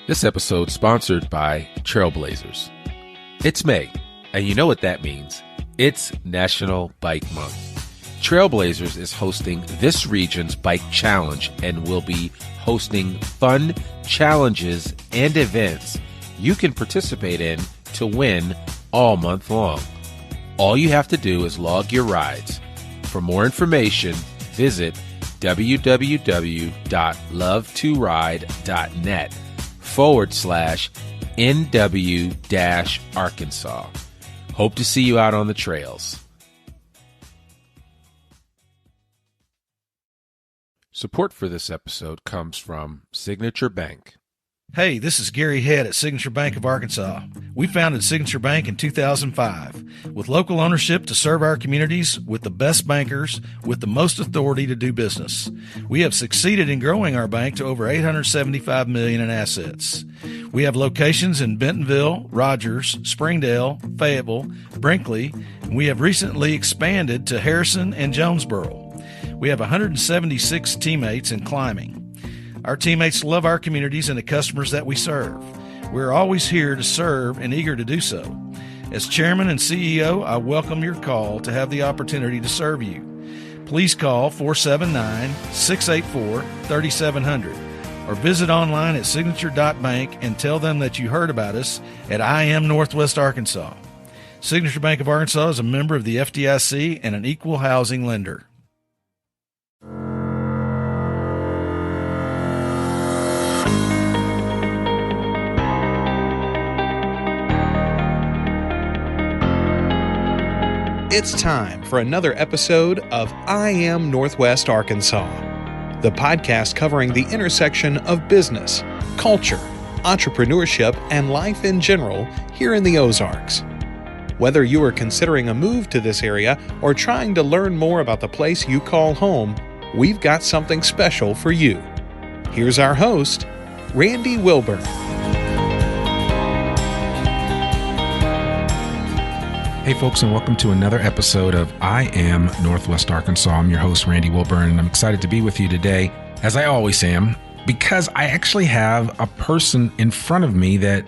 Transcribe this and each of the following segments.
This episode sponsored by Trailblazers. It's May, and you know what that means. It's National Bike Month. Trailblazers is hosting this region's bike challenge and will be hosting fun challenges and events you can participate in to win all month long. All you have to do is log your rides. For more information, visit www.love2ride.net/NW-Arkansas. Hope to see you out on the trails. Support for this episode comes from Signature Bank. Hey, this is Gary Head at Signature Bank of Arkansas. We founded Signature Bank in 2005 with local ownership to serve our communities with the best bankers with the most authority to do business. We have succeeded in growing our bank to over $875 million in assets. We have locations in Bentonville, Rogers, Springdale, Fayetteville, Brinkley, and we have recently expanded to Harrison and Jonesboro. We have 176 teammates in climbing. Our teammates love our communities and the customers that we serve. We're always here to serve and eager to do so. As Chairman and CEO, I welcome your call to have the opportunity to serve you. Please call 479-684-3700 or visit online at signature.bank and tell them that you heard about us at I Am Northwest Arkansas. Signature Bank of Arkansas is a member of the FDIC and an equal housing lender. It's time for another episode of I Am Northwest Arkansas, the podcast covering the intersection of business, culture, entrepreneurship, and life in general here in the Ozarks. Whether you are considering a move to this area or trying to learn more about the place you call home, we've got something special for you. Here's our host, Randy Wilburn. Hey folks, and welcome to another episode of I Am Northwest Arkansas. I'm your host, Randy Wilburn, and I'm excited to be with you today, as I always am, because I actually have a person in front of me that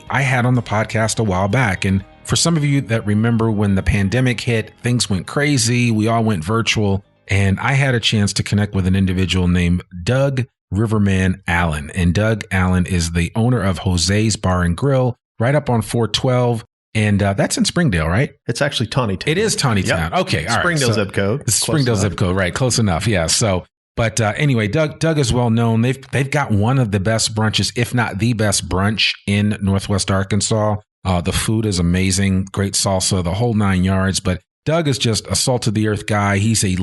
I had on the podcast a while back. And for some of you that remember when the pandemic hit, things went crazy, we all went virtual, and I had a chance to connect with an individual named Doug Riverman Allen. And Doug Allen is the owner of Jose's Bar and Grill right up on 412. And that's in Springdale, right? It's actually Tawnytown. It is Tawnytown. Yep. Okay, all right. Springdale zip code. Springdale zip code, right? Close enough. Yeah. So, but anyway, Doug is well known. They've got one of the best brunches, if not the best brunch in Northwest Arkansas. The food is amazing, great salsa, the whole 9 yards. But Doug is just a salt of the earth guy. He's a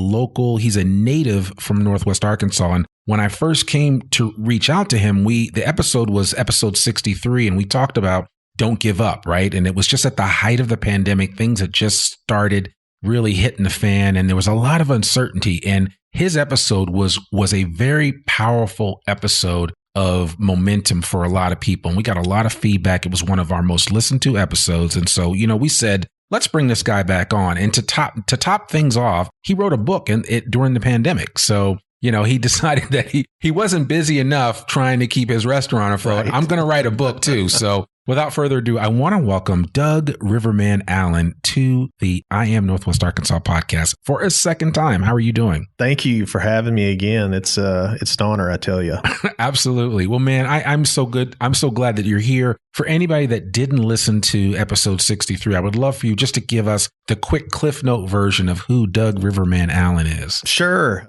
native from Northwest Arkansas. And when I first came to reach out to him, the episode was episode 63, and we talked about don't give up, right? And it was just at the height of the pandemic. Things had just started really hitting the fan, and there was a lot of uncertainty. And his episode was a very powerful episode of momentum for a lot of people. And we got a lot of feedback. It was one of our most listened to episodes. And so, we said, let's bring this guy back on. And to top things off, he wrote a book during the pandemic. So, he decided that he wasn't busy enough trying to keep his restaurant afloat. Right. I'm going to write a book too. So without further ado, I want to welcome Doug Riverman Allen to the I Am Northwest Arkansas podcast for a second time. How are you doing? Thank you for having me again. It's an honor, I tell you. Absolutely. Well, man, I'm so good. I'm so glad that you're here. For anybody that didn't listen to episode 63, I would love for you just to give us the quick Cliff Note version of who Doug Riverman Allen is. Sure.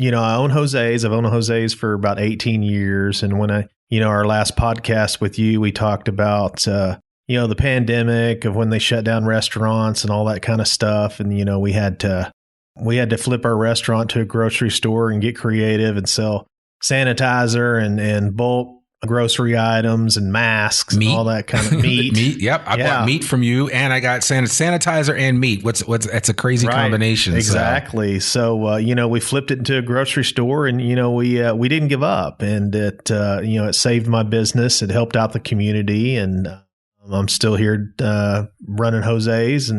I own Jose's. I've owned Jose's for about 18 years. And when our last podcast with you, we talked about, the pandemic of when they shut down restaurants and all that kind of stuff. And, we had to flip our restaurant to a grocery store and get creative and sell sanitizer and bulk grocery items and masks and all that kind of meat. Meat. Yep. I bought meat from you, and I got sanitizer and meat. That's a crazy combination. Exactly. So, we flipped it into a grocery store, and, we didn't give up, and it saved my business. It helped out the community, and I'm still here running Jose's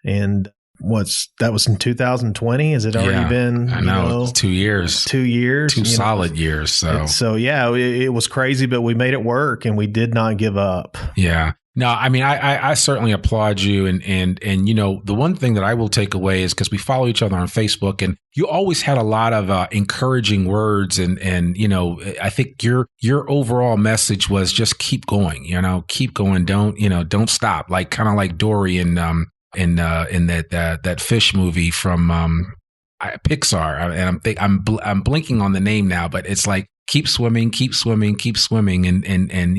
and that was in 2020. Has it already been? I know, it's 2 years. 2 years. 2 solid years. So yeah, it was crazy, but we made it work and we did not give up. Yeah. No, I mean, I certainly applaud you. And the one thing that I will take away is because we follow each other on Facebook, and you always had a lot of encouraging words. And I think your overall message was just keep going, keep going. Don't stop. Like kind of like Dory in that fish movie from Pixar. And I'm blinking on the name now, but it's like, keep swimming, keep swimming, keep swimming. And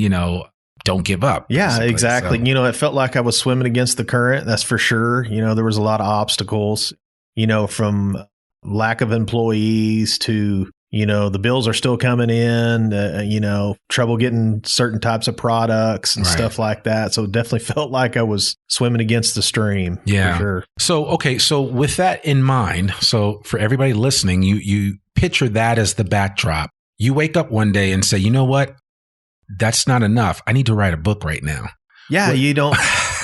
don't give up. Yeah, basically. exactly. So, it felt like I was swimming against the current. That's for sure. There was a lot of obstacles, from lack of employees to, the bills are still coming in, trouble getting certain types of products and stuff like that. So it definitely felt like I was swimming against the stream. Yeah. For sure. So with that in mind, so for everybody listening, you picture that as the backdrop. You wake up one day and say, you know what? That's not enough. I need to write a book right now. Yeah, you don't.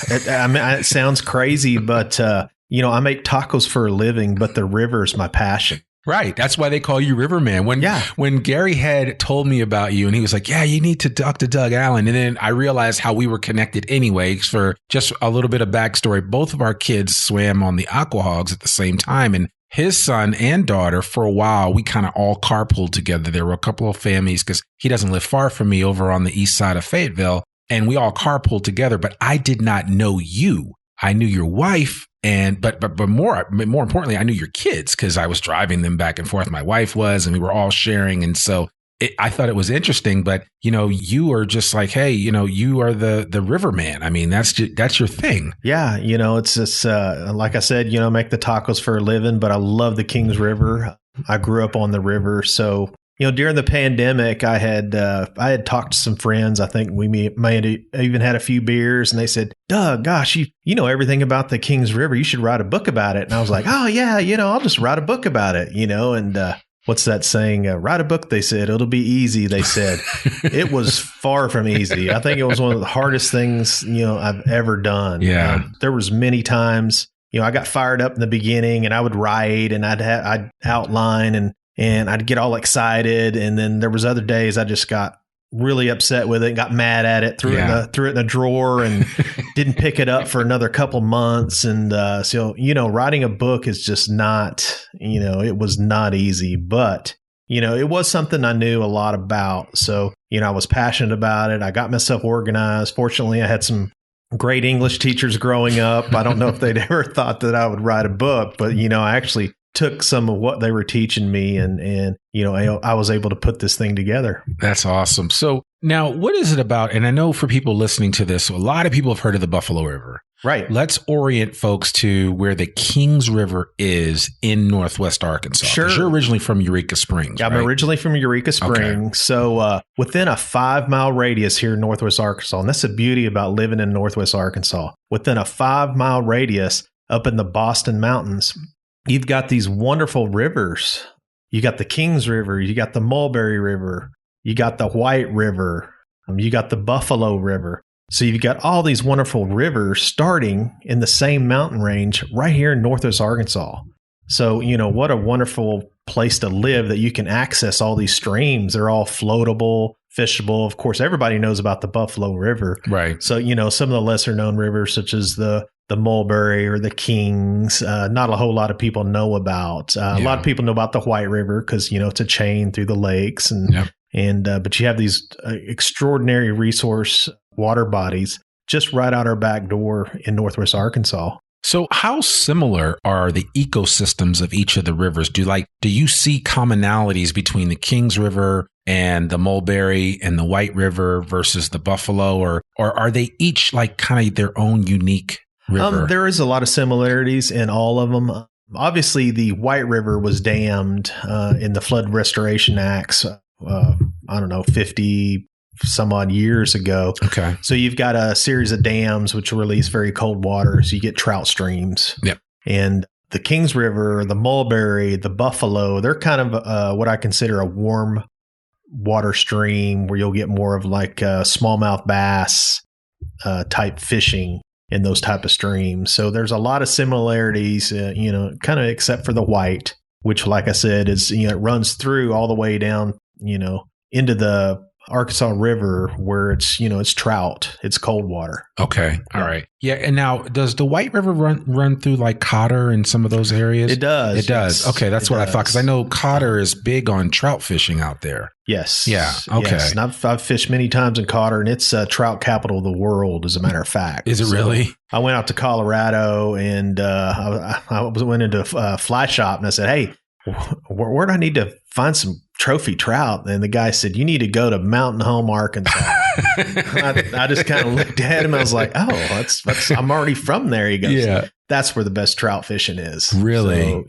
It sounds crazy, but I make tacos for a living, but the river's my passion. Right. That's why they call you Riverman. When Gary had told me about you, and he was like, yeah, you need to talk to Doug Allen. And then I realized how we were connected anyway. For just a little bit of backstory, both of our kids swam on the Aqua Hogs at the same time. And his son and daughter, for a while, we kind of all carpooled together. There were a couple of families because he doesn't live far from me over on the east side of Fayetteville. And we all carpooled together, but I did not know you. I knew your wife, but more importantly, I knew your kids because I was driving them back and forth. My wife was, and we were all sharing. And so I thought it was interesting, but you are just like, hey, you are the Riverman. I mean, that's your thing. Yeah. It's just, like I said, make the tacos for a living, but I love the Kings River. I grew up on the river. So, during the pandemic, I had talked to some friends. I think we may have even had a few beers, and they said, Doug, gosh, you know everything about the Kings River. You should write a book about it. And I was like, oh yeah, I'll just write a book about it, and, what's that saying? Write a book, they said. It'll be easy, they said. It was far from easy. I think it was one of the hardest things, I've ever done. Yeah. There was many times, I got fired up in the beginning, and I would write, and I'd outline, and I'd get all excited. And then there was other days I just got really upset with it and got mad at it, threw it in the drawer and didn't pick it up for another couple months. And so, writing a book is just not, it was not easy, but, it was something I knew a lot about. So, I was passionate about it. I got myself organized. Fortunately, I had some great English teachers growing up. I don't know if they'd ever thought that I would write a book, but, I actually took some of what they were teaching me and I was able to put this thing together. That's awesome. So now what is it about? And I know for people listening to this, a lot of people have heard of the Buffalo River. Right. Let's orient folks to where the Kings River is in Northwest Arkansas. Sure. You're originally from Eureka Springs. Yeah, I'm originally from Eureka Springs. Okay. So within a 5-mile radius here in Northwest Arkansas, and that's the beauty about living in Northwest Arkansas, within a 5-mile radius up in the Boston Mountains, you've got these wonderful rivers. You got the Kings River, you got the Mulberry River, you got the White River, you got the Buffalo River. So you've got all these wonderful rivers starting in the same mountain range right here in Northwest Arkansas. So, what a wonderful place to live that you can access all these streams. They're all floatable, fishable. Of course, everybody knows about the Buffalo River. Right. So, some of the lesser known rivers such as the Mulberry or the Kings, not a whole lot of people know about. A lot of people know about the White River because, it's a chain through the lakes. But you have these extraordinary resource water bodies just right out our back door in Northwest Arkansas. So how similar are the ecosystems of each of the rivers? Do you see commonalities between the Kings River and the Mulberry and the White River versus the Buffalo, or are they each like kind of their own unique river? There is a lot of similarities in all of them. Obviously, the White River was dammed in the Flood Restoration Acts, 50 some odd years ago. Okay. So you've got a series of dams which release very cold water, so you get trout streams. Yep. And the Kings River, the Mulberry, the Buffalo, they're kind of what I consider a warm water stream where you'll get more of like smallmouth bass type fishing. in those type of streams. So there's a lot of similarities, kind of except for the white, which, like I said, is, it runs through all the way down, into the Arkansas River where it's trout, it's cold water. Okay. All right. Yeah. And now, does the White River run through like Cotter and some of those areas? It does. It does. Okay. That's what I thought. Cause I know Cotter is big on trout fishing out there. Yes. Yeah. Okay. Yes. And I've fished many times in Cotter, and it's trout capital of the world, as a matter of fact. Is it really? I went out to Colorado, and I went into a fly shop, and I said, "Hey, where do I need to find some trophy trout?" And the guy said, "You need to go to Mountain Home, Arkansas." I just kind of looked at him. I was like, "Oh, that's I'm already from there." He goes, "Yeah, that's where the best trout fishing is." Really?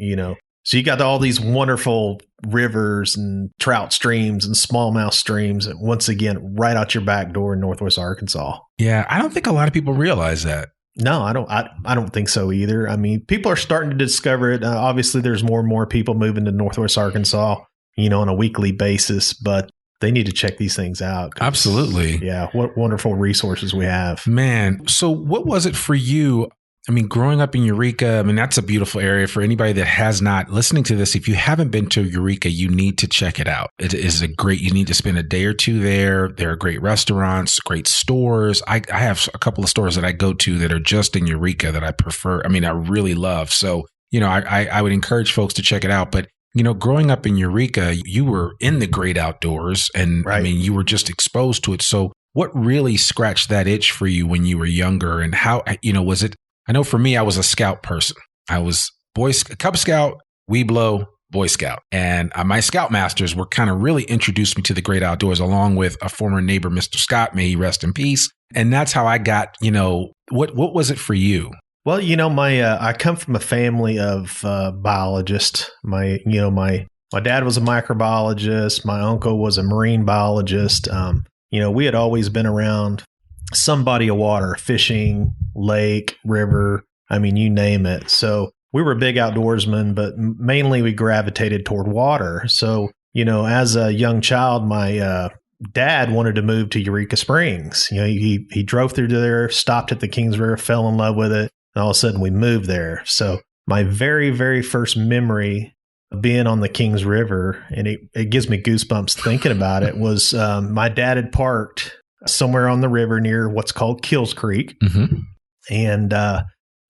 So you got all these wonderful rivers and trout streams and smallmouth streams, and once again, right out your back door in Northwest Arkansas. Yeah, I don't think a lot of people realize that. No, I don't think so either. I mean, people are starting to discover it. Obviously, there's more and more people moving to Northwest Arkansas, on a weekly basis, but they need to check these things out. Absolutely. Yeah. What wonderful resources we have. Man. So what was it for you? I mean, growing up in Eureka, that's a beautiful area. For anybody that has not listening to this, if you haven't been to Eureka, you need to check it out. It is you need to spend a day or two there. There are great restaurants, great stores. I have a couple of stores that I go to that are just in Eureka that I prefer. I really love. So, I would encourage folks to check it out. But, growing up in Eureka, you were in the great outdoors, and right. You were just exposed to it. So what really scratched that itch for you when you were younger, and how, was it? I know for me, I was a scout person. I was Cub Scout, Weeblo, Boy Scout. And my scoutmasters were kind of really introduced me to the great outdoors, along with a former neighbor, Mr. Scott, may he rest in peace. And that's how I got, what was it for you? Well, I come from a family of biologists. My dad was a microbiologist. My uncle was a marine biologist. We had always been around some body of water, fishing, lake, river, you name it. So we were big outdoorsmen, but mainly we gravitated toward water. So, as a young child, my dad wanted to move to Eureka Springs. He drove through there, stopped at the Kings River, fell in love with it, and all of a sudden we moved there. So my very, very first memory of being on the Kings River, and it gives me goosebumps thinking about it, was my dad had parked somewhere on the river near what's called Kills Creek. Mm-hmm. And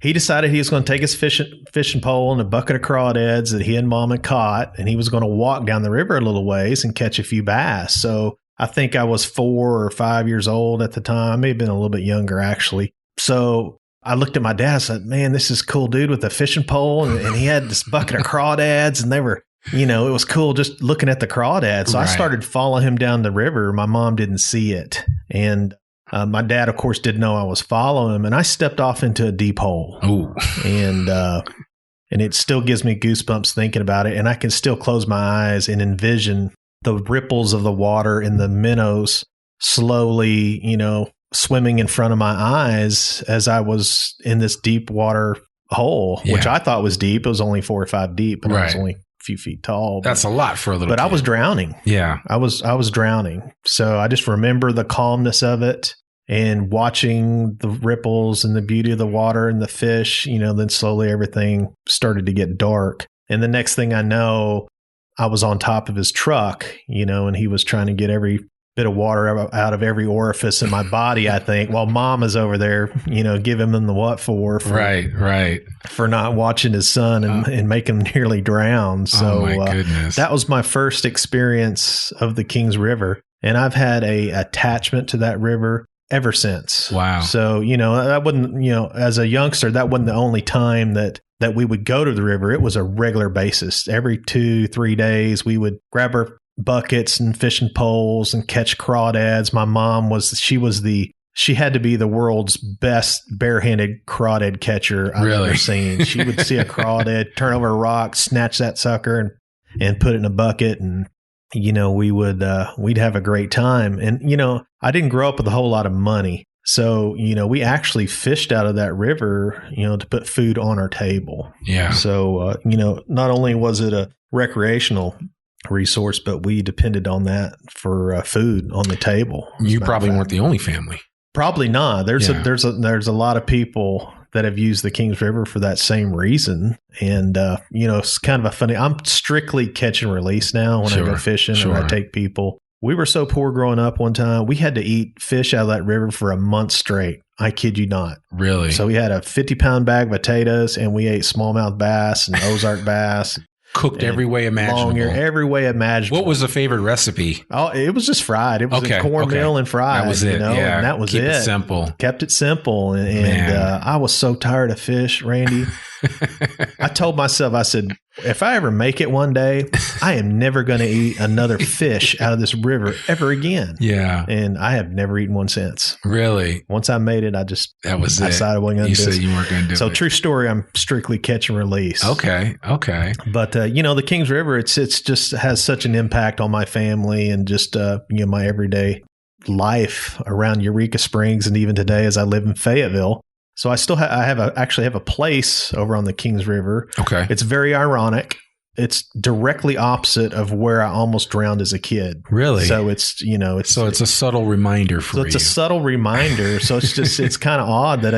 he decided he was going to take his fishing pole and a bucket of crawdads that he and Mom had caught, and he was going to walk down the river a little ways and catch a few bass. So I think I was 4 or 5 years old at the time. I may have been a little bit younger, actually. So I looked at my dad and said, "Man, this is a cool dude with a fishing pole." And he had this bucket of crawdads, and they were, it was cool just looking at the crawdads. So I started following him down the river. My mom didn't see it. And my dad, of course, didn't know I was following him. And I stepped off into a deep hole. Ooh. And it still gives me goosebumps thinking about it. And I can still close my eyes and envision the ripples of the water and the minnows slowly, swimming in front of my eyes as I was in this deep water hole, which I thought was deep. It was only 4 or 5 deep, but I was only few feet tall. That's a lot for a little kid. I was drowning. Yeah. I was drowning. So I just remember the calmness of it and watching the ripples and the beauty of the water and the fish, then slowly everything started to get dark. And the next thing I know, I was on top of his truck, and he was trying to get every bit of water out of every orifice in my body, I think, while Mom is over there, giving him the what for right. For not watching his son and make him nearly drown. So my goodness. That was my first experience of the Kings River. And I've had a attachment to that river ever since. Wow. So, that wasn't, as a youngster, that wasn't the only time that we would go to the river. It was a regular basis. Every 2-3 days, we would grab our buckets and fishing poles and catch crawdads. My mom she had to be the world's best barehanded crawdad catcher I've ever seen. She would see a crawdad, turn over a rock, snatch that sucker and put it in a bucket. And, we'd have a great time. And, I didn't grow up with a whole lot of money. So, we actually fished out of that river, to put food on our table. Yeah. So, not only was it a recreational resource, but we depended on that for food on the table. You probably weren't the only family. Probably not. There's a lot of people that have used the Kings River for that same reason. And, it's kind of a funny, I'm strictly catch and release now when I go fishing and I take people. We were so poor growing up one time, we had to eat fish out of that river for a month straight. I kid you not. Really? So we had a 50-pound bag of potatoes and we ate smallmouth bass and Ozark bass. Cooked every way imaginable. Every way imaginable. What was the favorite recipe? Oh, it was just fried. It was cornmeal and fried. That was it. Yeah. And that was Keep it simple. Kept it simple. And I was so tired of fish, Randy. I told myself, I said, if I ever make it one day, I am never going to eat another fish out of this river ever again. Yeah. And I have never eaten one since. Really? Once I made it, I decided I wasn't going to do it. You said you weren't going to do it. So true story, I'm strictly catch and release. Okay. But, the Kings River, it's just has such an impact on my family and just, my everyday life around Eureka Springs. And even today, as I live in Fayetteville. So I still actually have a place over on the Kings River. Okay. It's very ironic. It's directly opposite of where I almost drowned as a kid. Really? So it's a subtle reminder for you. So it's a subtle reminder. So it's kind of odd that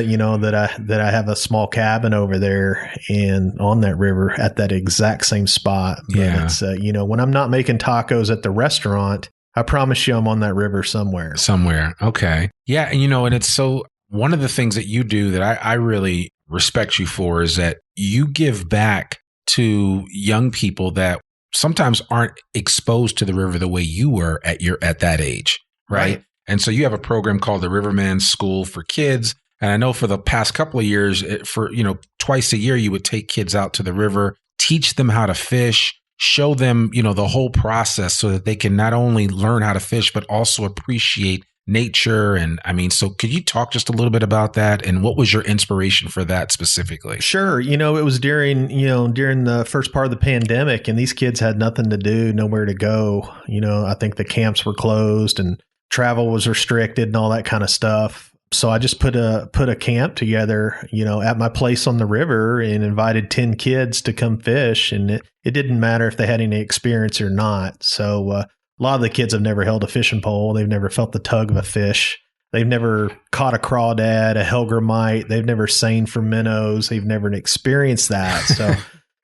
I have a small cabin over there and on that river at that exact same spot. But it's when I'm not making tacos at the restaurant, I promise you I'm on that river somewhere. Somewhere. Okay. Yeah, and it's so one of the things that you do that I really respect you for is that you give back to young people that sometimes aren't exposed to the river the way you were at that age, right? And so you have a program called the Riverman School for Kids. And I know for the past couple of years, twice a year, you would take kids out to the river, teach them how to fish, show them, the whole process so that they can not only learn how to fish, but also appreciate nature. And so could you talk just a little bit about that? And what was your inspiration for that specifically? Sure. It was during the first part of the pandemic and these kids had nothing to do, nowhere to go. I think the camps were closed and travel was restricted and all that kind of stuff. So I just put a camp together, at my place on the river and invited 10 kids to come fish. And it didn't matter if they had any experience or not. So, a lot of the kids have never held a fishing pole. They've never felt the tug of a fish. They've never caught a crawdad, a hellgrammite. They've never seine for minnows. They've never experienced that.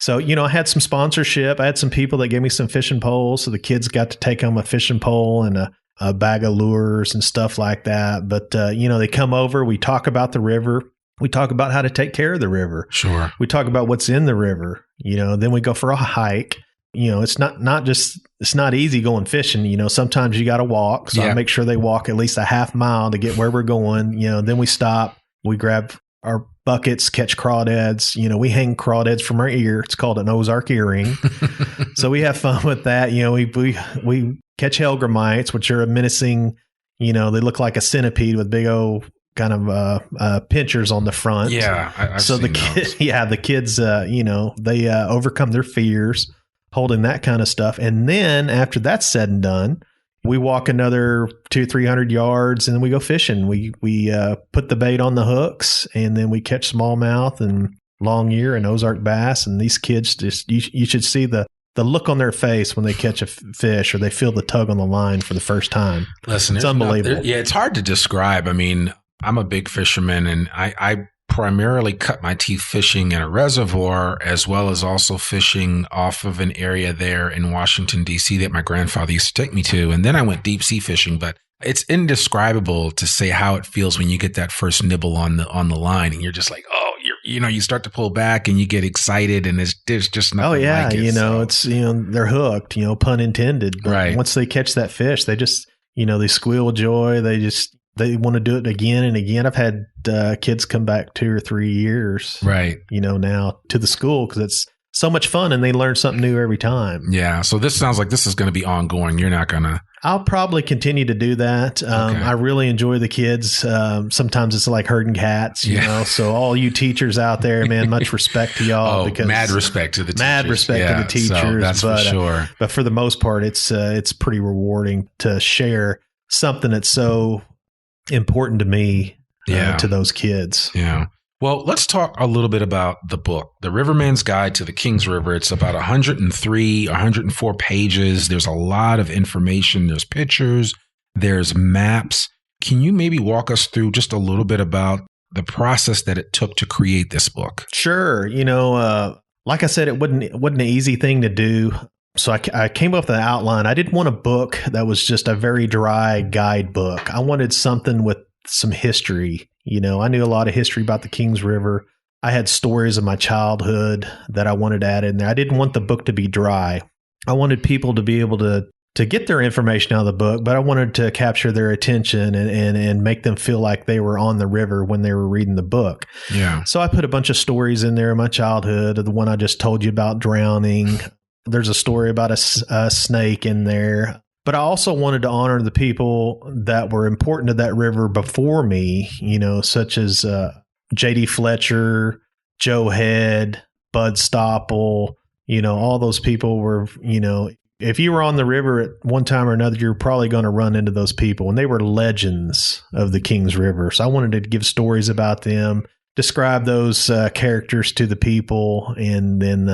So I had some sponsorship. I had some people that gave me some fishing poles. So the kids got to take home a fishing pole and a bag of lures and stuff like that. But, they come over. We talk about the river. We talk about how to take care of the river. Sure. We talk about what's in the river. Then we go for a hike. It's it's not easy going fishing. Sometimes you got to walk. So I make sure they walk at least a half mile to get where we're going. Then we stop, we grab our buckets, catch crawdads. We hang crawdads from our ear. It's called an Ozark earring. So we have fun with that. We catch hellgrammites, which are a menacing, they look like a centipede with big old kind of pinchers on the front. Yeah. I've so seen the kids, they overcome their fears holding that kind of stuff. And then after that's said and done, we walk another 200-300 yards and then we go fishing. We put the bait on the hooks and then we catch smallmouth and long ear and Ozark bass. And these kids you should see the look on their face when they catch a fish or they feel the tug on the line for the first time. Listen, it's unbelievable. It's hard to describe. I'm a big fisherman and I primarily cut my teeth fishing in a reservoir as well as also fishing off of an area there in Washington, D.C. that my grandfather used to take me to. And then I went deep sea fishing, but it's indescribable to say how it feels when you get that first nibble on the line and you're just like, oh, you start to pull back and you get excited and there's just nothing like it. It's, they're hooked, pun intended. But right. Once they catch that fish, they just, they squeal with joy. They want to do it again and again. I've had kids come back 2 or 3 years, right? Now to the school because it's so much fun and they learn something new every time. Yeah. So this sounds like this is going to be ongoing. You're not going to. I'll probably continue to do that. Okay. I really enjoy the kids. Sometimes it's like herding cats, you know. So all you teachers out there, man, much respect to y'all. Because mad respect to the teachers. Mad respect to the teachers. So that's for sure. But for the most part, it's pretty rewarding to share something that's so important to me, to those kids. Yeah. Well, let's talk a little bit about the book, The Riverman's Guide to the Kings River. It's about 104 pages. There's a lot of information. There's pictures. There's maps. can you maybe walk us through just a little bit about the process that it took to create this book? Sure. Like I said, it wasn't an easy thing to do. So I came up with an outline. I didn't want a book that was just a very dry guidebook. I wanted something with some history. I knew a lot of history about the Kings River. I had stories of my childhood that I wanted to add in there. I didn't want the book to be dry. I wanted people to be able to get their information out of the book, but I wanted to capture their attention and make them feel like they were on the river when they were reading the book. Yeah. So I put a bunch of stories in there in my childhood. The one I just told you about drowning. There's a story about a snake in there. But I also wanted to honor the people that were important to that river before me, such as J.D. Fletcher, Joe Head, Bud Stopple. All those people were, if you were on the river at one time or another, you're probably going to run into those people. And they were legends of the Kings River. So I wanted to give stories about them, describe those characters to the people, and then,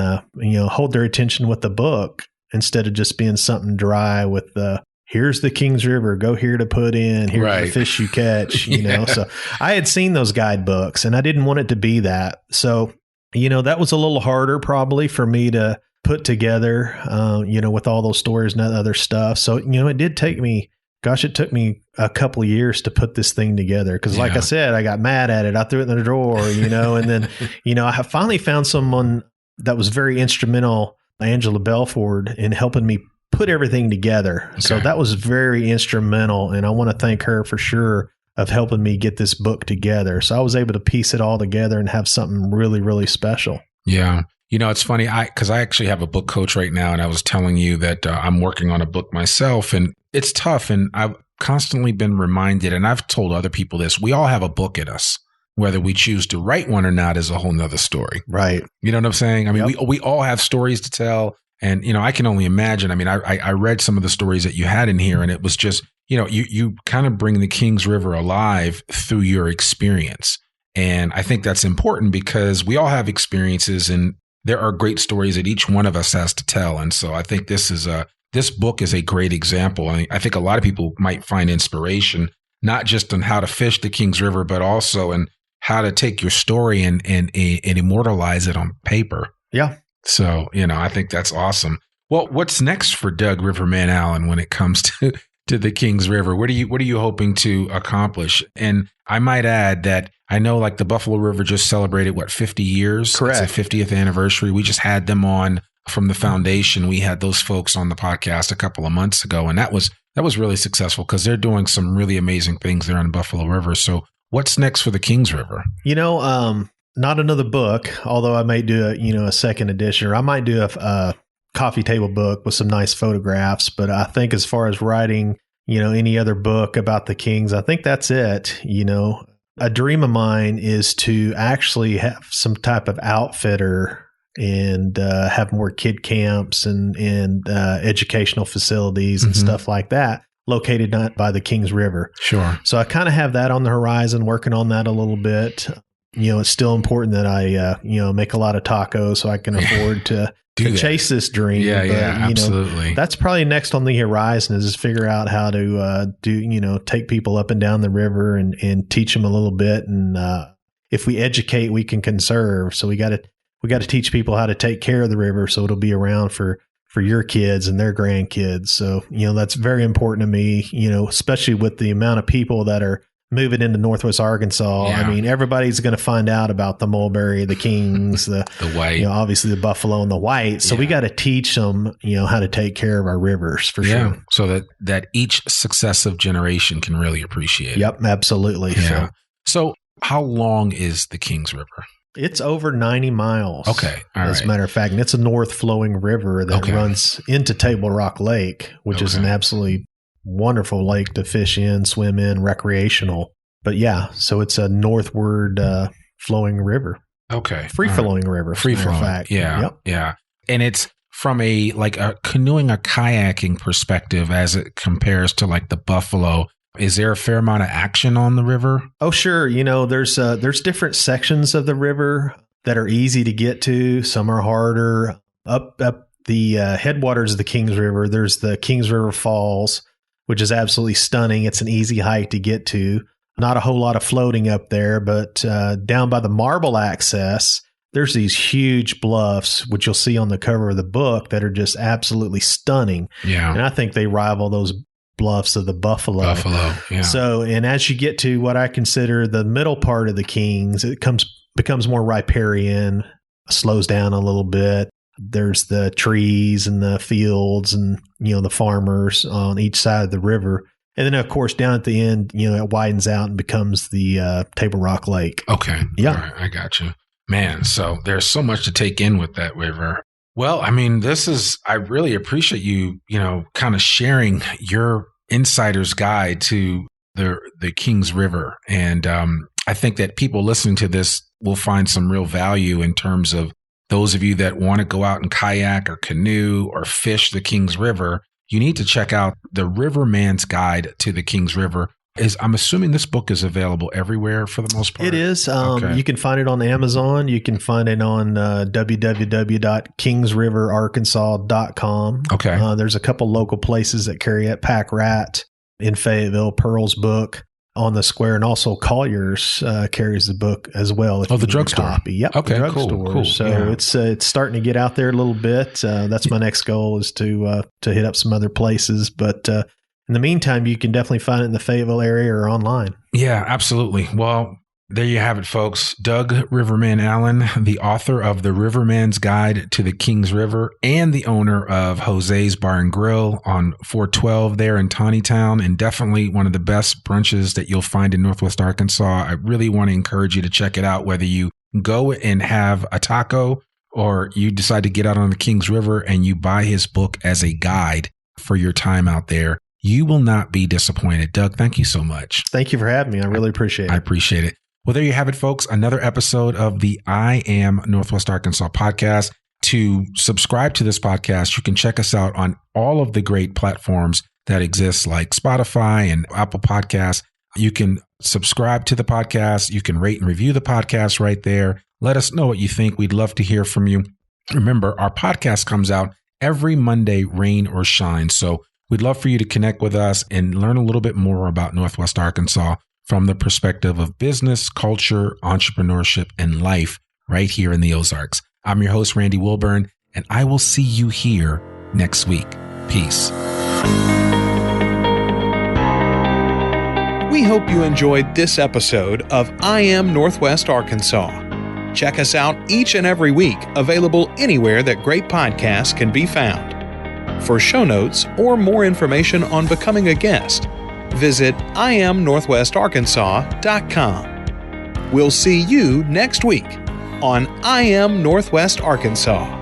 hold their attention with the book instead of just being something dry with here's the Kings River, go here to put in, here's the fish you catch, So I had seen those guidebooks and I didn't want it to be that. So, that was a little harder probably for me to put together, with all those stories and that other stuff. So, it did take me, it took me a couple of years to put this thing together. Because like I said, I got mad at it. I threw it in the drawer, and then, I have finally found someone that was very instrumental, Angela Belford, in helping me put everything together. Okay. So that was very instrumental. And I want to thank her for sure of helping me get this book together. So I was able to piece it all together and have something really, really special. Yeah. It's funny, because I actually have a book coach right now, and I was telling you that I'm working on a book myself, and it's tough. And I've constantly been reminded, and I've told other people this, we all have a book in us. Whether we choose to write one or not is a whole nother story. Right. You know what I'm saying? I mean, we all have stories to tell. And, I can only imagine. I mean, I read some of the stories that you had in here, and it was just, you kind of bring the Kings River alive through your experience. And I think that's important because we all have experiences, and there are great stories that each one of us has to tell. And so I think this book is a great example. I think a lot of people might find inspiration, not just on how to fish the Kings River, but also in how to take your story and immortalize it on paper. Yeah. So, I think that's awesome. Well, what's next for Doug Riverman Allen when it comes to the Kings River? What are you hoping to accomplish? And I might add that I know like the Buffalo River just celebrated 50 years? Correct. It's a 50th anniversary. We just had them on from the foundation. We had those folks on the podcast a couple of months ago, and that was really successful because they're doing some really amazing things there on Buffalo River. So what's next for the Kings River? Not another book, although I might do a second edition, or I might do a coffee table book with some nice photographs. But I think as far as writing, any other book about the Kings, I think that's it. A dream of mine is to actually have some type of outfitter and have more kid camps and educational facilities and stuff like that located not by the Kings River. Sure. So I kind of have that on the horizon, working on that a little bit. It's still important that I, make a lot of tacos so I can afford to chase this dream. Yeah, but, absolutely. That's probably next on the horizon is figure out how to take people up and down the river and teach them a little bit. And if we educate, we can conserve. So we got to teach people how to take care of the river so it'll be around for your kids and their grandkids. So, that's very important to me, especially with the amount of people that are moving into Northwest Arkansas. Yeah. I mean, everybody's going to find out about the mulberry, the Kings, the white, obviously the buffalo and the white. So we got to teach them, how to take care of our rivers for sure. So that each successive generation can really appreciate it. Yep, absolutely. Yeah. So how long is the Kings River? It's over 90 miles. Okay. As a matter of fact, and it's a north flowing river that runs into Table Rock Lake, which is an absolutely wonderful lake to fish in, swim in, recreational. But so it's a northward flowing river. Okay. Free flowing river. Free flowing. Fact. Yeah. Yep. Yeah. And it's from a canoeing or kayaking perspective as it compares to like the Buffalo. Is there a fair amount of action on the river? Oh, sure. There's different sections of the river that are easy to get to. Some are harder. Up the headwaters of the Kings River, there's the Kings River Falls, which is absolutely stunning. It's an easy hike to get to. Not a whole lot of floating up there, but down by the Marble Access, there's these huge bluffs, which you'll see on the cover of the book, that are just absolutely stunning. Yeah. And I think they rival those bluffs of the Buffalo. Yeah. So, and as you get to what I consider the middle part of the Kings, it becomes more riparian, slows down a little bit. There's the trees and the fields and, the farmers on each side of the river. And then, of course, down at the end, it widens out and becomes the Table Rock Lake. Okay. Yeah. All right, I got you. Man, so there's so much to take in with that river. Well, I mean, I really appreciate you, kind of sharing your insider's guide to the Kings River. And I think that people listening to this will find some real value in terms of those of you that want to go out and kayak or canoe or fish the Kings River. You need to check out the Riverman's Guide to the Kings River. I'm assuming this book is available everywhere for the most part. It is. Okay. You can find it on Amazon. You can find it on www.kingsriverarkansas.com. Okay. There's a couple local places that carry it. Pack Rat in Fayetteville, Pearl's Book on the Square, and also Collier's carries the book as well. The drugstore. Copy. Yep. Okay, the drugstore. Cool. So yeah. it's starting to get out there a little bit. That's my next goal, is to hit up some other places. But in the meantime, you can definitely find it in the Fayetteville area or online. Yeah, absolutely. Well, there you have it, folks. Doug Riverman Allen, the author of The Riverman's Guide to the Kings River and the owner of Jose's Bar and Grill on 412 there in Tawnytown, and definitely one of the best brunches that you'll find in Northwest Arkansas. I really want to encourage you to check it out, whether you go and have a taco or you decide to get out on the Kings River and you buy his book as a guide for your time out there. You will not be disappointed. Doug, thank you so much. Thank you for having me. I really appreciate it. I appreciate it. Well, there you have it, folks. Another episode of the I Am Northwest Arkansas podcast. To subscribe to this podcast, you can check us out on all of the great platforms that exist, like Spotify and Apple Podcasts. You can subscribe to the podcast. You can rate and review the podcast right there. Let us know what you think. We'd love to hear from you. Remember, our podcast comes out every Monday, rain or shine. So we'd love for you to connect with us and learn a little bit more about Northwest Arkansas from the perspective of business, culture, entrepreneurship, and life right here in the Ozarks. I'm your host, Randy Wilburn, and I will see you here next week. Peace. We hope you enjoyed this episode of I Am Northwest Arkansas. Check us out each and every week, available anywhere that great podcasts can be found. For show notes or more information on becoming a guest, visit IamNorthwestArkansas.com. We'll see you next week on I Am Northwest Arkansas.